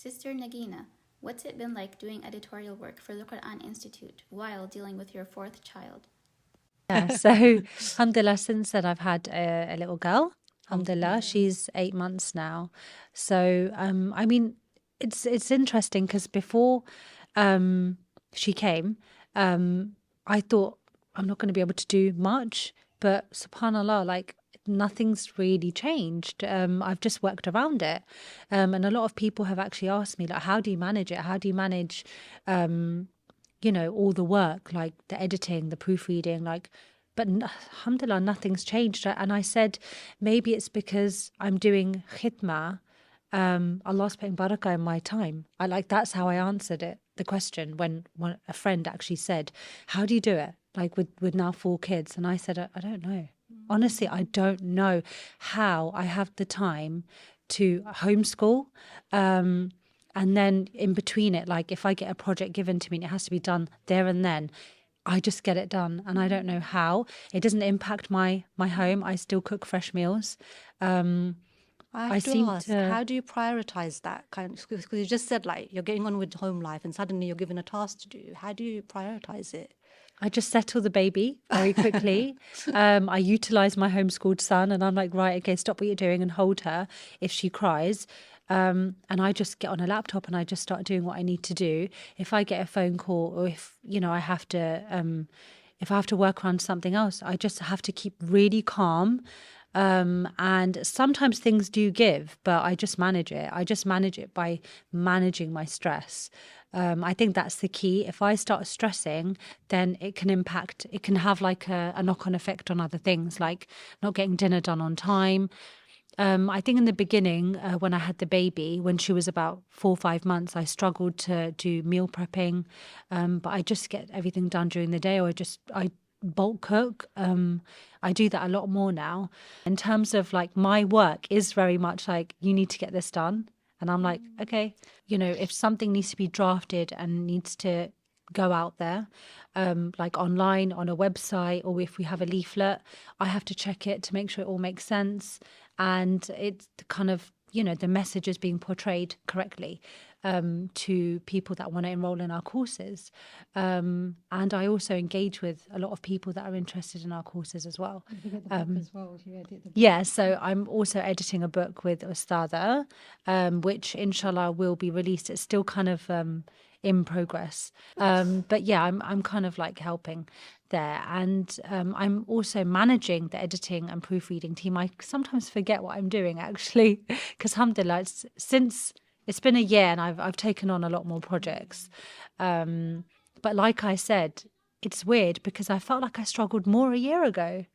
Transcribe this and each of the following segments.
Sister Nagina, what's it been like doing editorial work for the Quran Institute while dealing with your fourth child? Yeah, so alhamdulillah, since then I've had a little girl. Alhamdulillah, Alhamdulillah. she's 8 months now. So I mean, it's interesting because before she came, I thought I'm not going to be able to do much, but subhanallah, like nothing's really changed. I've just worked around it, and a lot of people have actually asked me like, how do you manage it? How do you manage? All the work, like the editing, the proofreading, but alhamdulillah, nothing's changed. And I said, maybe it's because I'm doing khidmah. Allah's putting barakah in my time. That's how I answered it, the question, when a friend actually said, how do you do it? Like with now 4 kids. And I said, I don't know. Honestly, I don't know how I have the time to homeschool. And then in between it, like if I get a project given to me and it has to be done there and then, I just get it done. And I don't know how. It doesn't impact my home. I still cook fresh meals. I I have to seem ask, to. how do you prioritize that kind of, because you just said like you're getting on with home life and suddenly you're given a task to do. How do you prioritize it? I just settle the baby very quickly. I utilize my homeschooled son and I'm like, right, okay, stop what you're doing and hold her if she cries. And I just get on a laptop and I just start doing what I need to do. If I get a phone call or if, I have to, if I have to work around something else, I just have to keep really calm. And sometimes things do give, but I just manage it. I just manage it by managing my stress. I think that's the key. If I start stressing, then it can have like a knock-on effect on other things, like not getting dinner done on time. I think in the beginning, when I had the baby, when she was about 4 or 5 months, I struggled to do meal prepping. But I just get everything done during the day, or I bulk cook. I do that a lot more now. In terms of like my work is very much like, you need to get this done. And I'm like, okay, if something needs to be drafted and needs to go out there, like online on a website, or if we have a leaflet, I have to check it to make sure it all makes sense. And it's kind of, the message is being portrayed correctly to people that want to enroll in our courses. And I also engage with a lot of people that are interested in our courses as well. You get the book as well. You edit the book. Yeah, so I'm also editing a book with Ustada, which inshallah will be released. It's still kind of in progress. But yeah, I'm kind of like helping there. And I'm also managing the editing and proofreading team. I sometimes forget what I'm doing actually, because alhamdulillah, it's been a year and I've taken on a lot more projects. But like I said, it's weird because I felt like I struggled more a year ago.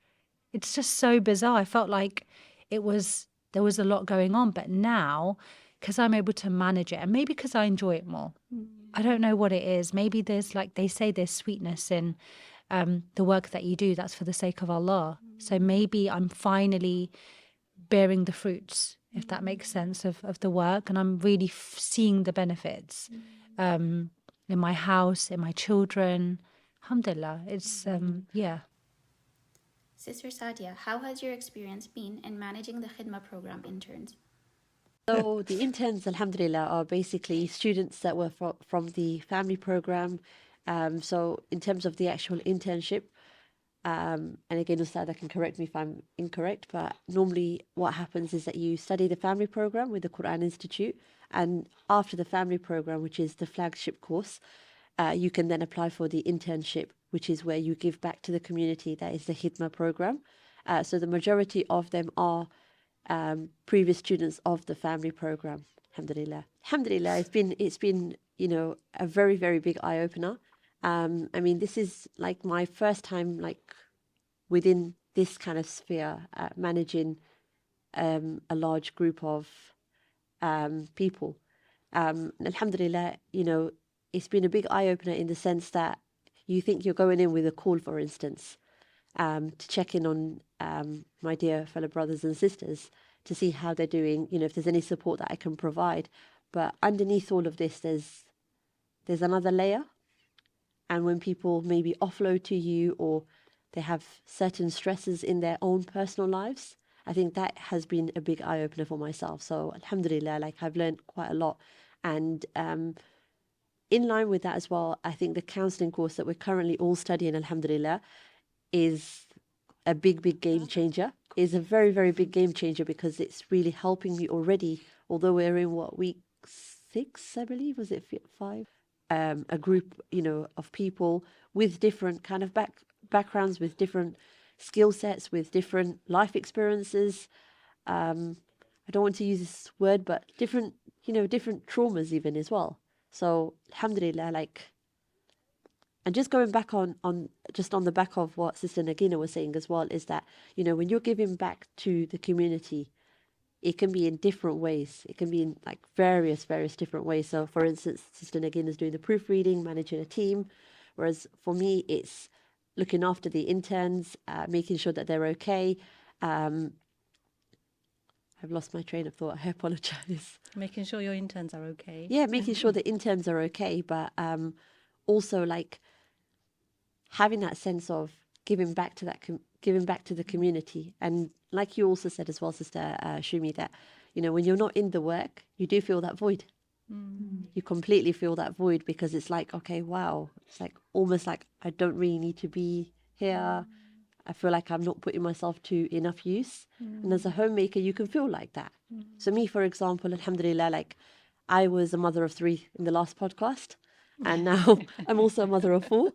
It's just so bizarre. I felt like there was a lot going on, but now, because I'm able to manage it, and maybe because I enjoy it more, I don't know what it is. Maybe there's they say there's sweetness in the work that you do. That's for the sake of Allah. So maybe I'm finally bearing the fruits, if that makes sense, of the work, and I'm really seeing the benefits in my house, in my children. Alhamdulillah. It's yeah. Sister Sadia, how has your experience been in managing the Khidma program interns? So the interns, alhamdulillah, are basically students that were from the family program. So in terms of the actual internship, and again, Ustad can correct me if I'm incorrect, but normally what happens is that you study the family program with the Quran Institute, and after the family program, which is the flagship course, you can then apply for the internship, which is where you give back to the community. That is the Khidma program. So the majority of them are previous students of the family program. Alhamdulillah. Alhamdulillah, it's been a very, very big eye opener. I mean, this is like my first time like within this kind of sphere managing a large group of people. Alhamdulillah, it's been a big eye opener in the sense that you think you're going in with a call, for instance, to check in on my dear fellow brothers and sisters to see how they're doing, if there's any support that I can provide. But underneath all of this, there's another layer. And when people maybe offload to you or they have certain stresses in their own personal lives, I think that has been a big eye-opener for myself. So alhamdulillah, like I've learned quite a lot. And in line with that as well, I think the counseling course that we're currently all studying, alhamdulillah, is a big game changer. Is a very big game changer because it's really helping me already. Although we're in week 6, I believe, was it 5? A group, of people with different kind of backgrounds, with different skill sets, with different life experiences. I don't want to use this word, but different traumas even as well. So alhamdulillah, and just going back on the back of what Sister Nagina was saying as well, is that, when you're giving back to the community, it can be in different ways. It can be in various different ways. So for instance, Sister Nagina is doing the proofreading, managing a team, whereas for me, it's looking after the interns, making sure that they're okay. I've lost my train of thought. I apologize. Making sure your interns are okay. Yeah, making sure the interns are okay, but also having that sense of giving back to the community. And like you also said as well, Sister Shumi, that when you're not in the work, you do feel that void. You completely feel that void, because it's okay, wow, it's almost like I don't really need to be here. I feel like I'm not putting myself to enough use. And as a homemaker, you can feel like that. So me, for example, alhamdulillah, I was a mother of 3 in the last podcast. And now I'm also a mother of 4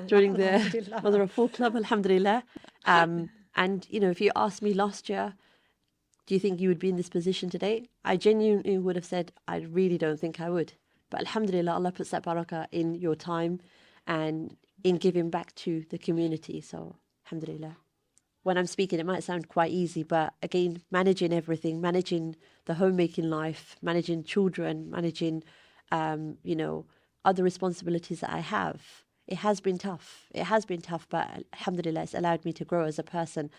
during the Mother of 4 Club, alhamdulillah. And, if you asked me last year, do you think you would be in this position today? I genuinely would have said, I really don't think I would. But alhamdulillah, Allah puts that barakah in your time and in giving back to the community. So alhamdulillah. When I'm speaking, it might sound quite easy, but again, managing everything, managing the homemaking life, managing children, managing, other responsibilities that I have. It has been tough. But alhamdulillah, it's allowed me to grow as a person,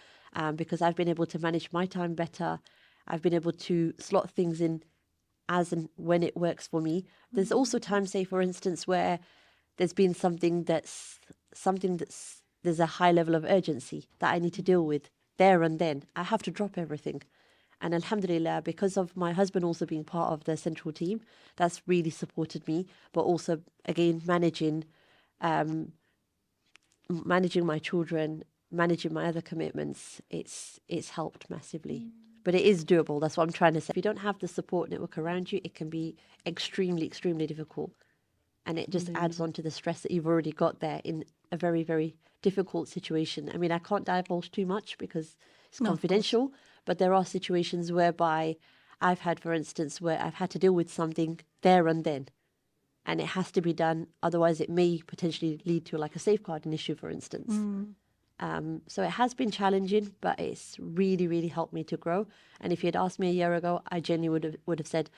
because I've been able to manage my time better. I've been able to slot things in as and when it works for me. There's also times, say, for instance, where there's been something that's there's a high level of urgency that I need to deal with there and then. I have to drop everything. And alhamdulillah, because of my husband also being part of the central team, that's really supported me. But also, again, managing my children, managing my other commitments, it's helped massively. But it is doable. That's what I'm trying to say. If you don't have the support network around you, it can be extremely difficult. And it just adds on to the stress that you've already got there in a very difficult situation. I mean, I can't divulge too much because it's confidential, but there are situations whereby I've had, for instance, where I've had to deal with something there and then, and it has to be done. Otherwise, it may potentially lead to a safeguarding issue, for instance. So it has been challenging, but it's really helped me to grow. And if you had asked me a year ago, I genuinely would have said,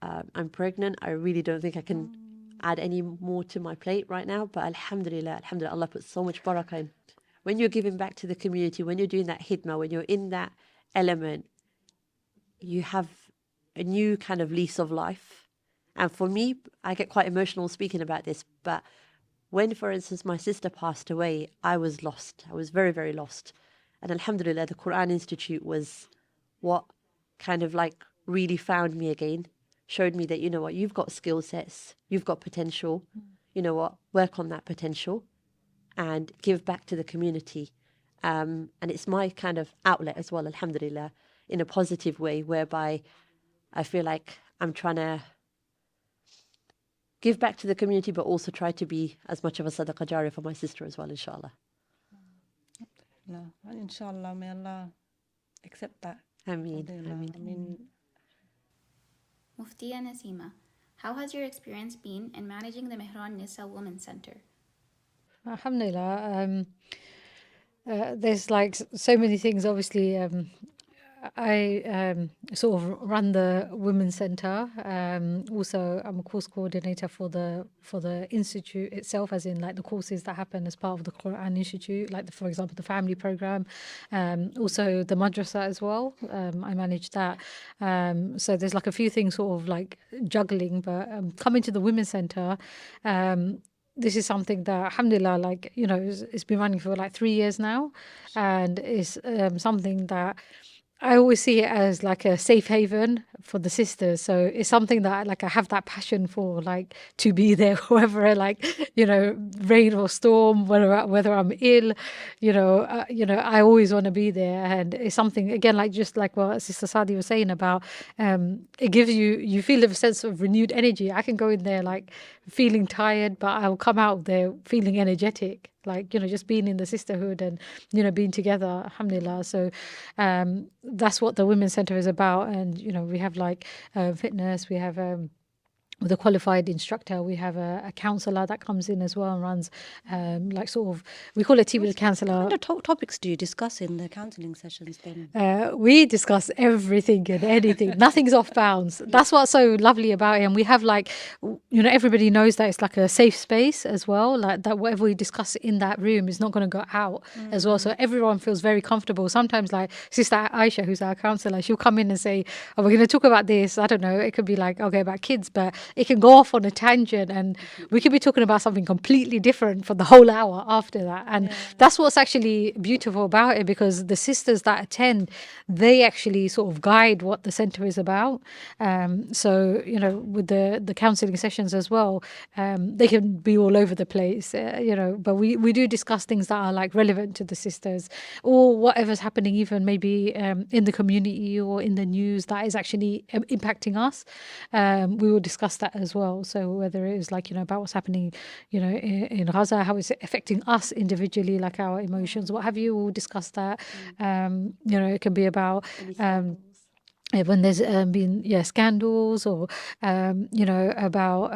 I'm pregnant. I really don't think I can add any more to my plate right now. But alhamdulillah, Allah puts so much barakah in. When you're giving back to the community, when you're doing that hidmah, when you're in that element, you have a new kind of lease of life. And for me, I get quite emotional speaking about this, but when, for instance, my sister passed away, I was lost. I was very lost. And alhamdulillah, the Quran Institute was what kind of really found me again, showed me that, you've got skill sets, you've got potential, work on that potential and give back to the community. And it's my kind of outlet as well, alhamdulillah, in a positive way, whereby I feel like I'm trying to give back to the community, but also try to be as much of a sadaqah jariyah for my sister as well, inshallah. No, inshallah, may Allah accept that. Ameen. Muftiya Nasima, how has your experience been in managing the Mehran Nisa Women's Center? Alhamdulillah. There's so many things. Obviously, I sort of run the Women's Centre. Also, I'm a course coordinator for the institute itself, as in the courses that happen as part of the Quran Institute, for example, the family program. Also, the madrasa as well. I manage that. So there's a few things sort of juggling. But coming to the Women's Centre, this is something that, alhamdulillah, it's been running for 3 years now, and it's something that I always see it as a safe haven for the sisters. So it's something that like I have that passion for, like to be there, whoever, like, rain or storm, whether I'm ill, I always want to be there. And it's something, again, like just like what Sister Sadi was saying about, it gives you feel a sense of renewed energy. I can go in there like feeling tired, but I'll come out there feeling energetic, like, just being in the sisterhood and, being together, alhamdulillah. So that's what the Women's Centre is about. And, we have like fitness, we have with a qualified instructor, we have a counsellor that comes in as well and runs like sort of, we call it tea with a counsellor. What kind of topics do you discuss in the counselling sessions then? We discuss everything and anything. Nothing's off bounds. That's what's so lovely about it. And we have like, everybody knows that it's like a safe space as well. Like that whatever we discuss in that room is not going to go out as well. So everyone feels very comfortable. Sometimes like Sister Aisha, who's our counsellor, she'll come in and say, oh, we're going to talk about this. I don't know. It could be like, okay, about kids, but it can go off on a tangent and we could be talking about something completely different for the whole hour after that. And that's what's actually beautiful about it, because the sisters that attend, they actually sort of guide what the centre is about. So, with the counselling sessions as well, they can be all over the place, but we do discuss things that are like relevant to the sisters or whatever's happening, even maybe in the community or in the news that is actually impacting us. We will discuss that as well. So whether it is like, about what's happening, in Gaza, how it's affecting us individually, like our emotions, what have you, we'll discuss that. It can be about when there's been scandals or about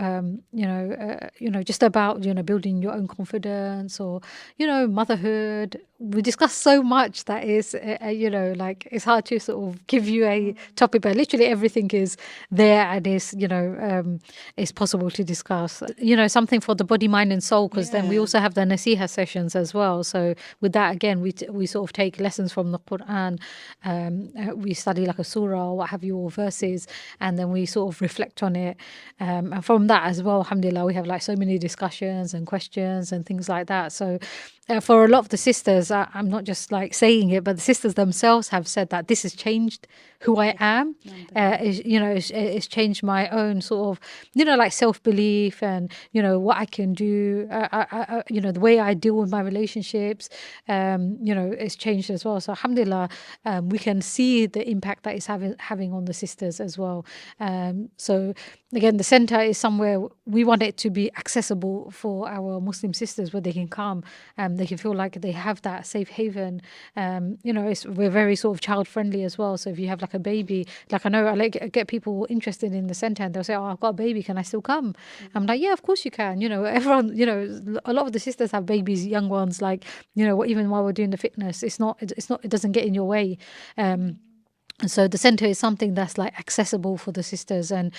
just about building your own confidence or motherhood. We discuss so much that is like it's hard to sort of give you a topic, but literally everything is there and is is possible to discuss. Something for the body, mind and soul, because then we also have the nasiha sessions as well. So with that, again, we sort of take lessons from the Quran. We study like a surah or what have you, or verses, and then we sort of reflect on it. And from that as well, alhamdulillah, we have like so many discussions and questions and things like that. So for a lot of the sisters, I'm not just like saying it, but the sisters themselves have said that this has changed who I am. It's changed my own sort of, like self-belief and, what I can do, the way I deal with my relationships, it's changed as well. So alhamdulillah, we can see the impact that it's having on the sisters as well. So again, the centre is somewhere we want it to be accessible for our Muslim sisters, where they can come and they can feel like they have that safe haven. We're very sort of child friendly as well. So if you have like a baby, like I know I get people interested in the centre and they'll say, oh, I've got a baby, can I still come? I'm like, yeah, of course you can. Everyone, a lot of the sisters have babies, young ones, like, even while we're doing the fitness, it doesn't get in your way. So the centre is something that's like accessible for the sisters, and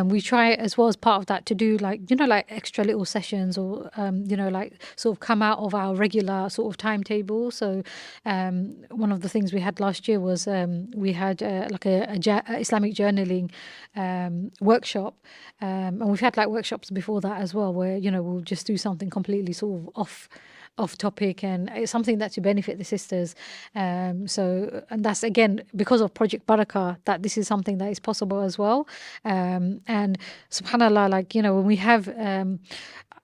we try as well as part of that to do like like extra little sessions or like sort of come out of our regular sort of timetable. So one of the things we had last year was we had like a Islamic journaling workshop, and we've had like workshops before that as well, where we'll just do something completely sort of off topic, and it's something that to benefit the sisters. And that's again because of Project Barakah that this is something that is possible as well. And subhanallah, like when we have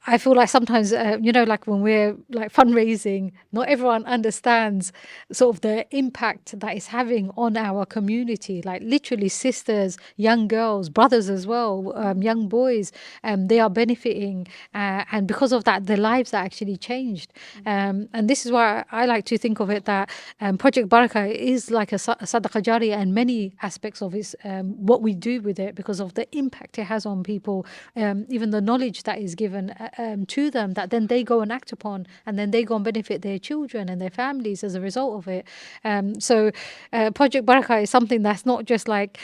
I feel like sometimes, like when we're like fundraising, not everyone understands sort of the impact that it's having on our community. Like literally sisters, young girls, brothers as well, young boys, they are benefiting. And because of that, their lives are actually changed. And this is why I like to think of it that Project Barakah is like a sadaqah jariyah and many aspects of it, what we do with it, because of the impact it has on people, even the knowledge that is given to them that then they go and act upon, and then they go and benefit their children and their families as a result of it. So Project Barakah is something that's not just like,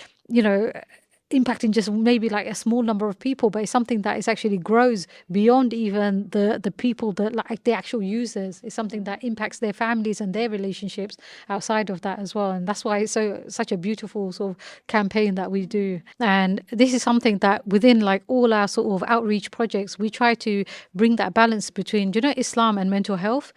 impacting just maybe like a small number of people, but it's something that is actually grows beyond even the people that like the actual users. It's something that impacts their families and their relationships outside of that as well. And that's why it's such a beautiful sort of campaign that we do. And this is something that within like all our sort of outreach projects, we try to bring that balance between, Islam and mental health.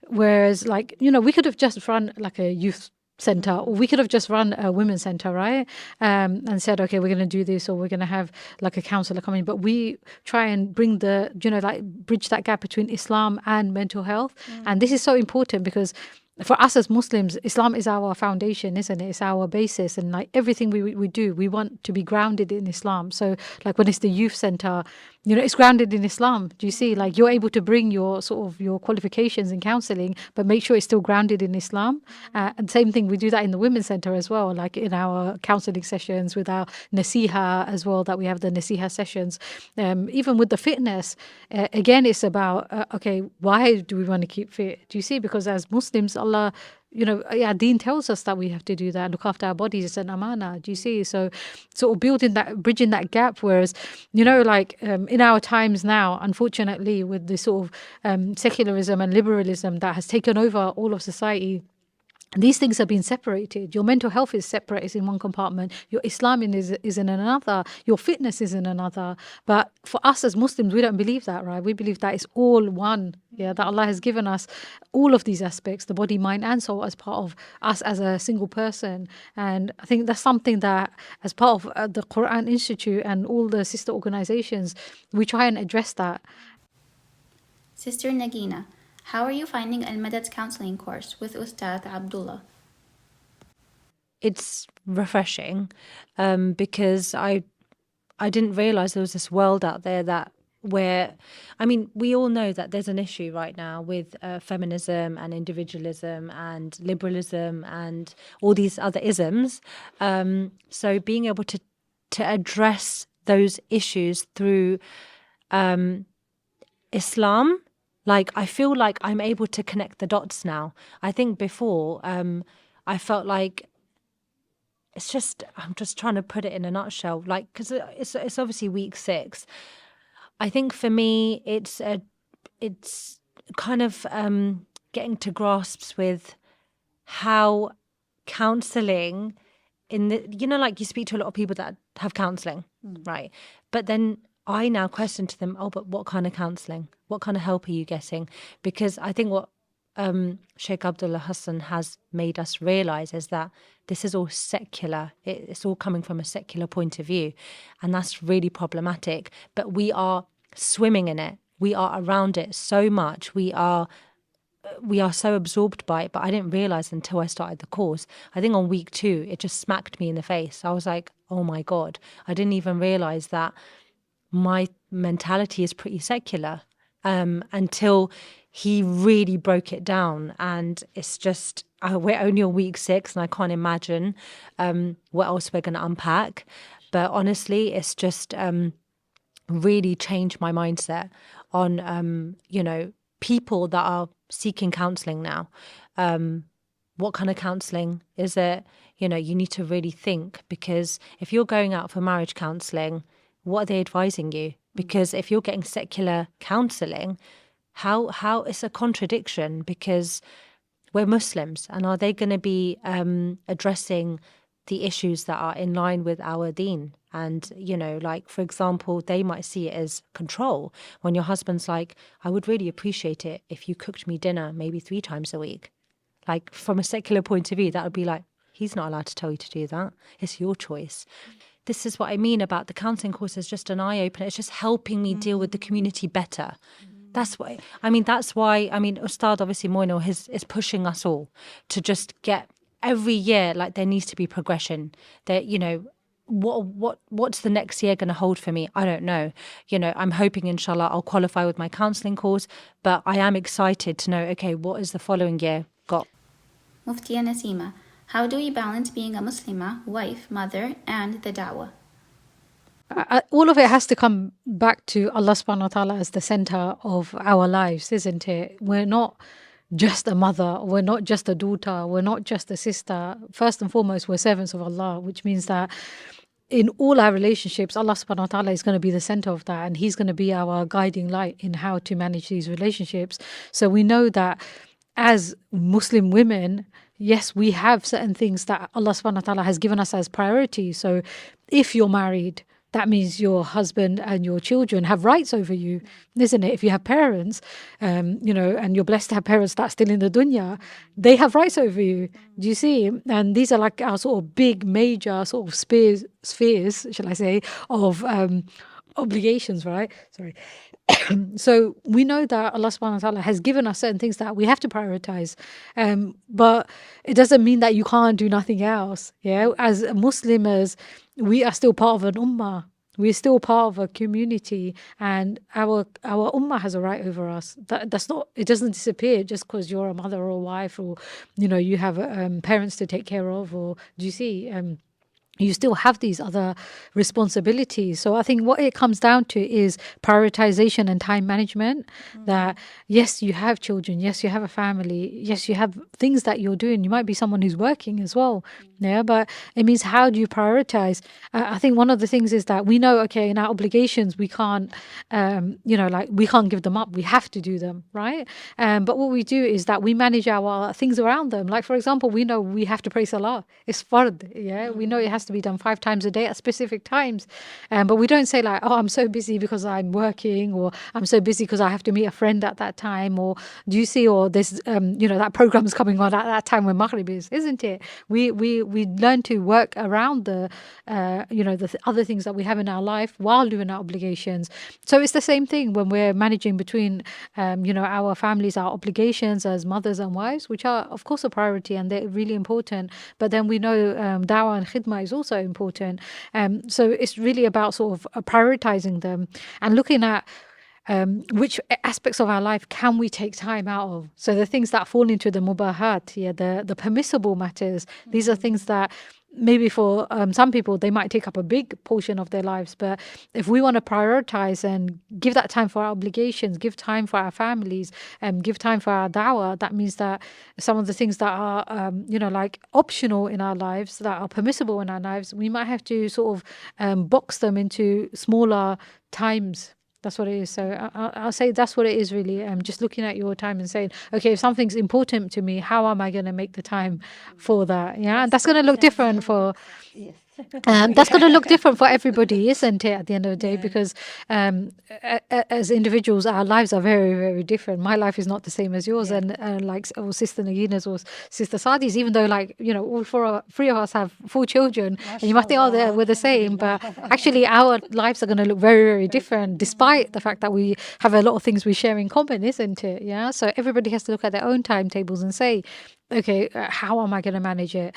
Whereas like, we could have just run like a youth center, or we could have just run a women's center, right? And said, okay, we're going to do this, or we're going to have like a counselor come in. But we try and bring bridge that gap between Islam and mental health. And this is so important because for us as Muslims, Islam is our foundation, isn't it? It's our basis, and like everything we do, we want to be grounded in Islam. So like when it's the youth center, it's grounded in Islam. Do you see? Like you're able to bring your sort of your qualifications in counselling, but make sure it's still grounded in Islam. And same thing, we do that in the women's center as well, like in our counselling sessions with our nasiha as well, that we have the nasiha sessions. Even with the fitness, again, it's about, okay, why do we want to keep fit? Do you see? Because as Muslims, Allah, Deen tells us that we have to do that, look after our bodies. It's an amana. Do you see? So sort of bridging that gap. Whereas, in our times now, unfortunately, with the sort of secularism and liberalism that has taken over all of society, these things have been separated. Your mental health is separate, is in one compartment. Your Islam is in another. Your fitness is in another. But for us as Muslims, we don't believe that, right? We believe that it's all one. Yeah, that Allah has given us all of these aspects, the body, mind, and soul, as part of us as a single person. And I think that's something that, as part of the Quran Institute and all the sister organizations, we try and address that. Sister Nagina, how are you finding Al-Madad's counseling course with Ustad Abdullah? It's refreshing because I didn't realize there was this world out there we all know that there's an issue right now with feminism and individualism and liberalism and all these other isms. So being able to address those issues through Islam, like I feel like I'm able to connect the dots now. I think before I felt like I'm just trying to put it in a nutshell, like, because it's obviously week 6. I think for me it's kind of getting to grasps with how counselling like you speak to a lot of people that have counselling, right? But then I now question to them, but what kind of counselling? What kind of help are you getting? Because I think what Sheikh Abdullah Hassan has made us realise is that this is all secular. It's all coming from a secular point of view. And that's really problematic. But we are swimming in it. We are around it so much. We are so absorbed by it. But I didn't realise until I started the course. I think on week 2, it just smacked me in the face. I was like, oh my God. I didn't even realise that my mentality is pretty secular until he really broke it down. And it's just, we're only on week 6 and I can't imagine what else we're going to unpack. But honestly, it's just really changed my mindset on, people that are seeking counselling now. What kind of counselling is it? You need to really think, because if you're going out for marriage counselling, what are they advising you? Because if you're getting secular counselling, how it's a contradiction, because we're Muslims, and are they going to be addressing the issues that are in line with our deen? And, like, for example, they might see it as control when your husband's like, I would really appreciate it if you cooked me dinner maybe 3 times a week. Like, from a secular point of view, that would be like, he's not allowed to tell you to do that. It's your choice. This is what I mean about the counselling course is just an eye-opener. It's just helping me deal with the community better. That's why, Ustad, obviously, Moino is pushing us all to just get every year, like, there needs to be progression. That, what's the next year going to hold for me? I don't know. I'm hoping, inshallah, I'll qualify with my counselling course, but I am excited to know, okay, what is the following year got? Muftiya Nasima, how do we balance being a Muslimah, wife, mother, and the da'wah? All of it has to come back to Allah subhanahu wa ta'ala as the center of our lives, isn't it? We're not just a mother, we're not just a daughter, we're not just a sister. First and foremost, we're servants of Allah, which means that in all our relationships, Allah subhanahu wa ta'ala is going to be the center of that, and He's going to be our guiding light in how to manage these relationships. So we know that as Muslim women, yes, we have certain things that Allah subhanahu wa ta'ala has given us as priority. So if you're married, that means your husband and your children have rights over you, isn't it? If you have parents, you know, and you're blessed to have parents that are still in the dunya, they have rights over you. Do you see? And these are like our sort of big, major sort of spheres, shall I say, of obligations, right? Sorry. So we know that Allah subhanahu wa ta'ala has given us certain things that we have to prioritize. But it doesn't mean that you can't do nothing else. Yeah. As Muslims, we are still part of an ummah. We're still part of a community, and our ummah has a right over us. That's not. It doesn't disappear just because you're a mother or a wife, or you know you have parents to take care of. Or do you see? You still have these other responsibilities. So I think what it comes down to is prioritization and time management. That yes, you have children, yes, you have a family, yes, you have things that you're doing. You might be someone who's working as well. Yeah, but it means how do you prioritize? I think one of the things is that we know, okay, in our obligations, we can't, like we can't give them up. We have to do them, right? But what we do is that we manage our things around them. Like, for example, we know we have to pray salah. It's fard, yeah? We know it has to be done 5 times a day at specific times. But we don't say like, oh, I'm so busy because I'm working, or I'm so busy because I have to meet a friend at that time, or do you see, or there's, that program's coming on at that time when Maghrib is, isn't it? We learn to work around the other things that we have in our life while doing our obligations. So it's the same thing when we're managing between, our families, our obligations as mothers and wives, which are of course a priority and they're really important. But then we know dawah and khidmah is also important. So it's really about sort of prioritizing them and looking at which aspects of our life can we take time out of? So the things that fall into the mubahat, the permissible matters, these are things that maybe for some people, they might take up a big portion of their lives. But if we want to prioritize and give that time for our obligations, give time for our families, give time for our dawah, that means that some of the things that are, like optional in our lives, that are permissible in our lives, we might have to sort of box them into smaller times. That's what it is. So I'll say that's what it is really. Just looking at your time and saying, okay, if something's important to me, how am I going to make the time for that? Yeah, and that's going to look different for. Yes. That's going to look different for everybody, isn't it? At the end of the day, because as individuals, our lives are very, very different. My life is not the same as yours, and like Sister Nagina's or Sister Sadi's. Even though, like all three of us have 4 children, and you might think, oh, we're the same, but actually, our lives are going to look very, very different, despite the fact that we have a lot of things we share in common, isn't it? Yeah. So everybody has to look at their own timetables and say, okay, how am I going to manage it?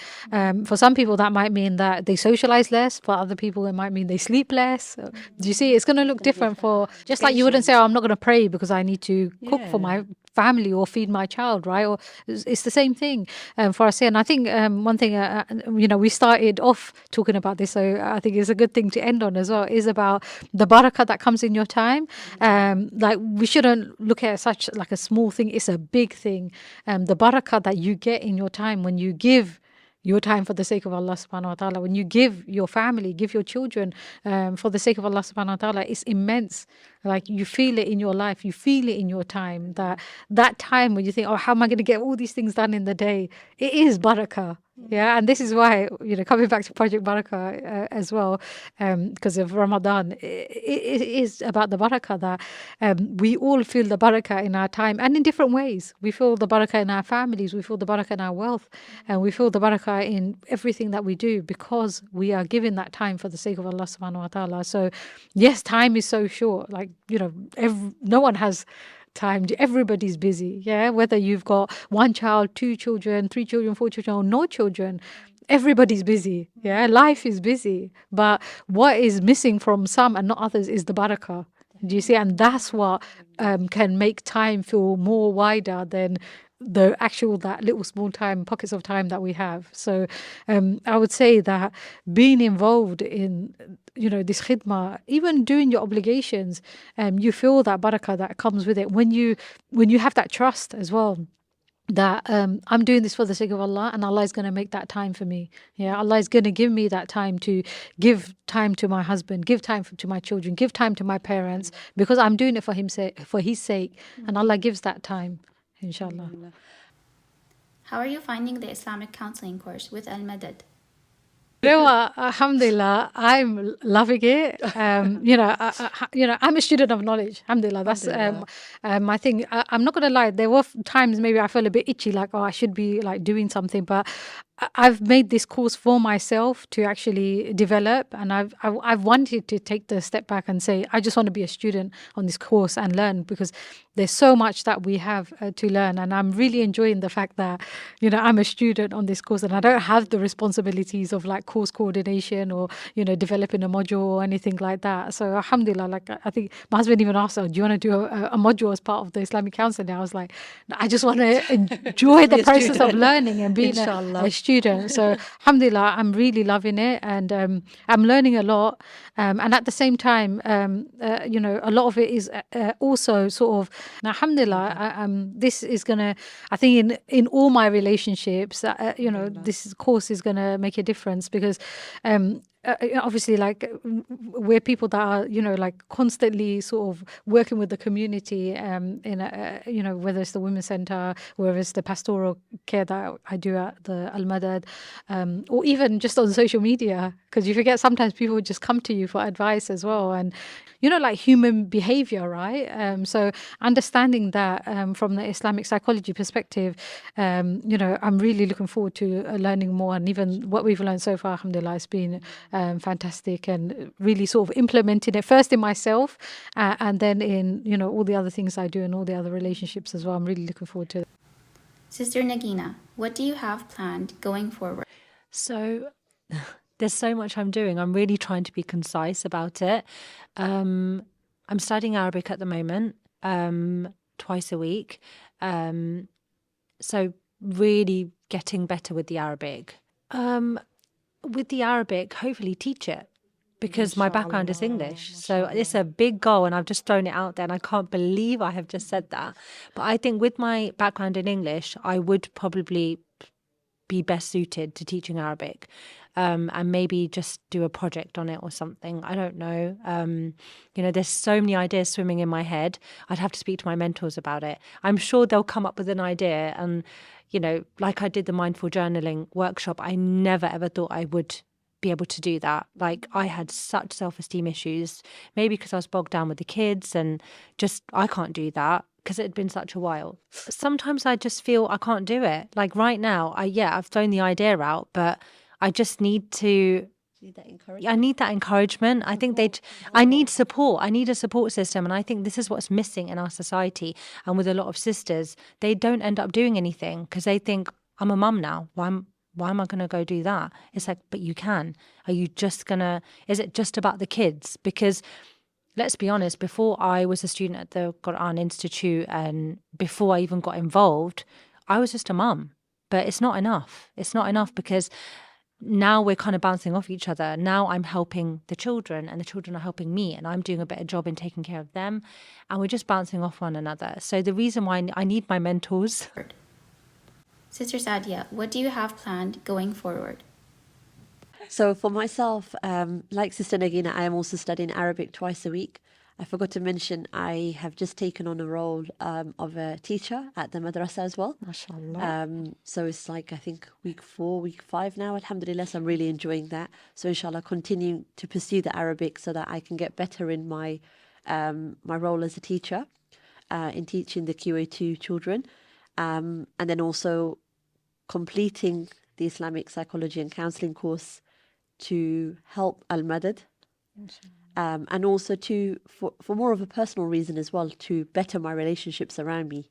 For some people, that might mean that they socialize less. For other people, it might mean they sleep less. Do you see? It's going to look different for, just like you wouldn't say, oh, I'm not going to pray because I need to cook for my family or feed my child, right? Or it's the same thing for us here. And I think one thing, we started off talking about this, so I think it's a good thing to end on as well, is about the barakah that comes in your time. Like we shouldn't look at it such like a small thing. It's a big thing. The barakah that you get in your time when you give your time for the sake of Allah subhanahu wa ta'ala, when you give your family, give your children for the sake of Allah subhanahu wa ta'ala, it's immense. Like you feel it in your life, you feel it in your time, that time when you think, oh, how am I going to get all these things done in the day? It is barakah. Yeah, and this is why, coming back to Project Barakah as well, because of Ramadan, it is about the barakah that we all feel the barakah in our time and in different ways. We feel the barakah in our families, we feel the barakah in our wealth, and we feel the barakah in everything that we do because we are giving that time for the sake of Allah subhanahu wa ta'ala. So, yes, time is so short. Like, no one has time. Everybody's busy, whether you've got 1 child, 2 children, 3 children, 4 children, or no children, everybody's busy. Life is busy, but what is missing from some and not others is the barakah. Do you see? And that's what can make time feel more wider than the actual, that little small time, pockets of time that we have. So I would say that being involved in this khidmah, even doing your obligations, you feel that barakah that comes with it when you have that trust as well, that I'm doing this for the sake of Allah, and Allah is going to make that time for me. Allah is going to give me that time to give time to my husband, give time to my children, give time to my parents, because I'm doing it for His sake, and Allah gives that time, inshallah. How are you finding the Islamic counseling course with Al Madad? You know what? Alhamdulillah, I'm loving it. I'm a student of knowledge. Alhamdulillah, that's my thing. I'm not gonna lie. There were times maybe I felt a bit itchy, like I should be like doing something, but I've made this course for myself to actually develop, and I've wanted to take the step back and say I just want to be a student on this course and learn, because there's so much that we have to learn, and I'm really enjoying the fact that I'm a student on this course and I don't have the responsibilities of like course coordination or developing a module or anything like that. So alhamdulillah, like I think my husband even asked, "Oh, do you want to do a module as part of the Islamic counseling?" I was like, "No, I just want to enjoy the process of learning and being a student." So alhamdulillah, I'm really loving it, and I'm learning a lot, and at the same time a lot of it is also sort of, alhamdulillah, this is gonna, I think in all my relationships, this course is gonna make a difference, because obviously, like we're people that are like constantly sort of working with the community, in whether it's the women's center, whether it's the pastoral care that I do at the Al Madad, or even just on social media, because you forget sometimes people just come to you for advice as well, and like human behavior, right? So understanding that from the Islamic psychology perspective, I'm really looking forward to learning more, and even what we've learned so far, alhamdulillah, has been fantastic, and really sort of implementing it first in myself, and then in all the other things I do and all the other relationships as well. I'm really looking forward to it. Sister Nagina, what do you have planned going forward? So there's so much I'm doing. I'm really trying to be concise about it. I'm studying Arabic at the moment, twice a week. So really getting better with the Arabic. With the Arabic, hopefully teach it, because my background is English. So it's a big goal, and I've just thrown it out there, and I can't believe I have just said that. But I think with my background in English, I would probably be best suited to teaching Arabic, and maybe just do a project on it or something. I don't know. There's so many ideas swimming in my head. I'd have to speak to my mentors about it. I'm sure they'll come up with an idea, and like I did the mindful journaling workshop, I never ever thought I would be able to do that. Like, I had such self-esteem issues, maybe because I was bogged down with the kids, and just I can't do that because it had been such a while. Sometimes I just feel I can't do it. Like right now, I've thrown the idea out, but I just need to. I need that encouragement. I think I need support. I need a support system. And I think this is what's missing in our society. And with a lot of sisters, they don't end up doing anything because they think, I'm a mum now. Why am I going to go do that? It's like, but you can. Are you just is it just about the kids? Because let's be honest, before I was a student at the Quran Institute and before I even got involved, I was just a mum. But it's not enough. It's not enough because now we're kind of bouncing off each other. Now I'm helping the children and the children are helping me, and I'm doing a better job in taking care of them, and we're just bouncing off one another. So the reason why I need my mentors. Sister Sadia, what do you have planned going forward? So for myself, like Sister Nagina, I am also studying Arabic twice a week. I forgot to mention I have just taken on a role of a teacher at the madrasa as well. MashaAllah. So it's like, I think week 4, week 5 now, alhamdulillah. So I'm really enjoying that. So inshallah, continuing to pursue the Arabic so that I can get better in my my role as a teacher in teaching the QA2 children. And then also completing the Islamic Psychology and Counseling course to help Al Madad. And also for more of a personal reason as well, to better my relationships around me.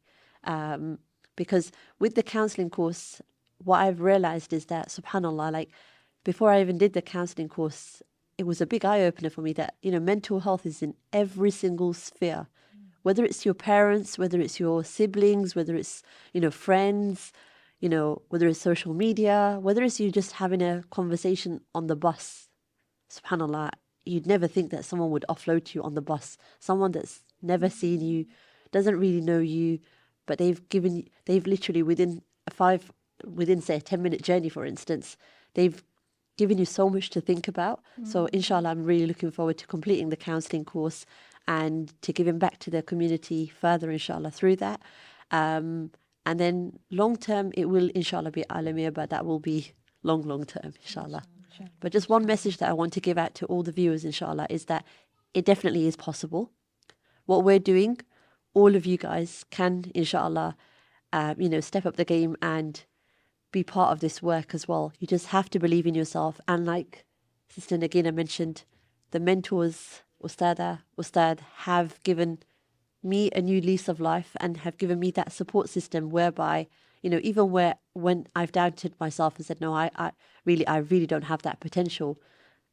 Because with the counseling course, what I've realized is that, subhanAllah, like before I even did the counseling course, it was a big eye-opener for me that, mental health is in every single sphere. Whether it's your parents, whether it's your siblings, whether it's, friends, whether it's social media, whether it's you just having a conversation on the bus. SubhanAllah, you'd never think that someone would offload to you on the bus. Someone that's never seen you, doesn't really know you, but they've literally within say a 10-minute journey, for instance, they've given you so much to think about. So inshallah, I'm really looking forward to completing the counselling course and to giving back to the community further, inshallah, through that. And then long term, it will inshallah be Alamiyah, but that will be long term, inshallah. But just one message that I want to give out to all the viewers, inshallah, is that it definitely is possible. What we're doing, all of you guys can, inshallah, step up the game and be part of this work as well. You just have to believe in yourself. And like Sister Nagina mentioned, the mentors, Ustad, have given me a new lease of life and have given me that support system whereby, even when I've doubted myself and said, no, I really don't have that potential,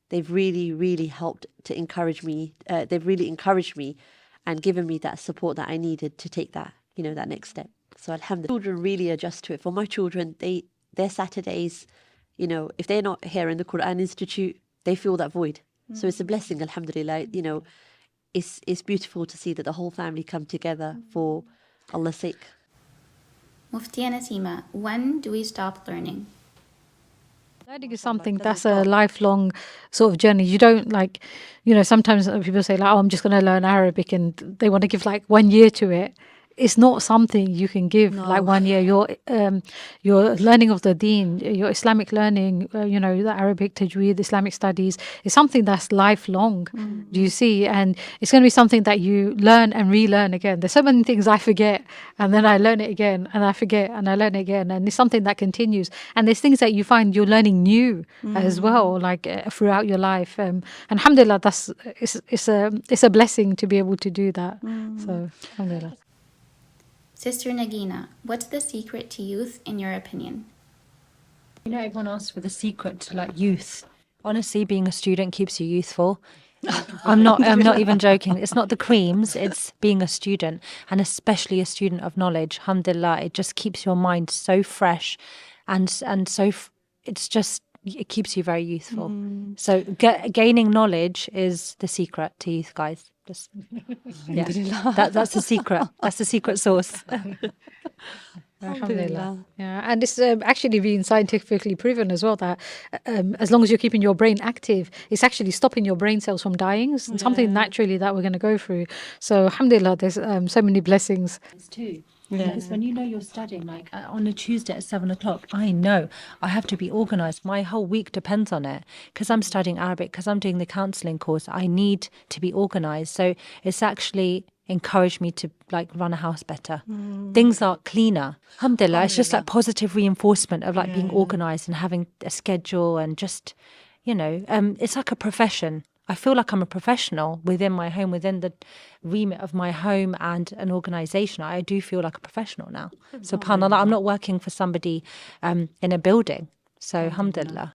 they've really, really helped to encourage me. They've really encouraged me and given me that support that I needed to take that, that next step. So alhamdulillah, children really adjust to it. For my children, their Saturdays, if they're not here in the Quran Institute, they feel that void. So it's a blessing, alhamdulillah. It's beautiful to see that the whole family come together for Allah's sake. Muftiya Nasima, when do we stop learning? Learning is something that's a lifelong sort of journey. You don't sometimes people say like, oh, I'm just going to learn Arabic and they want to give like 1 year to it. It's not something you can give like 1 year. Your learning of the deen, your Islamic learning, the Arabic tajweed, Islamic studies is something that's lifelong. Do you see? And it's going to be something that you learn and relearn again. There's so many things I forget and then I learn it again and I forget and I learn it again. And it's something that continues. And there's things that you find you're learning new as well, like throughout your life. And alhamdulillah, it's a blessing to be able to do that. So alhamdulillah. Sister Nagina, what's the secret to youth in your opinion? Everyone asks for the secret to like youth. Honestly, being a student keeps you youthful. I'm not even joking. It's not the creams, it's being a student, and especially a student of knowledge. Alhamdulillah, it just keeps your mind so fresh and so it keeps you very youthful. So gaining knowledge is the secret to youth, guys. Just, that's the secret. That's the secret sauce. Alhamdulillah. Yeah, and it's actually been scientifically proven as well that as long as you're keeping your brain active, it's actually stopping your brain cells from dying. It's something naturally that we're going to go through. So alhamdulillah, there's so many blessings. Too. Because when you're studying, like on a Tuesday at 7:00, I know I have to be organised. My whole week depends on it. Because I'm studying Arabic, because I'm doing the counselling course, I need to be organised. So it's actually encouraged me to like run a house better. Things are cleaner. Alhamdulillah, it's just like positive reinforcement of like being organised and having a schedule and just, it's like a profession. I feel like I'm a professional within my home, within the remit of my home and an organisation. I do feel like a professional now. SubhanAllah, I'm not working for somebody in a building. So alhamdulillah.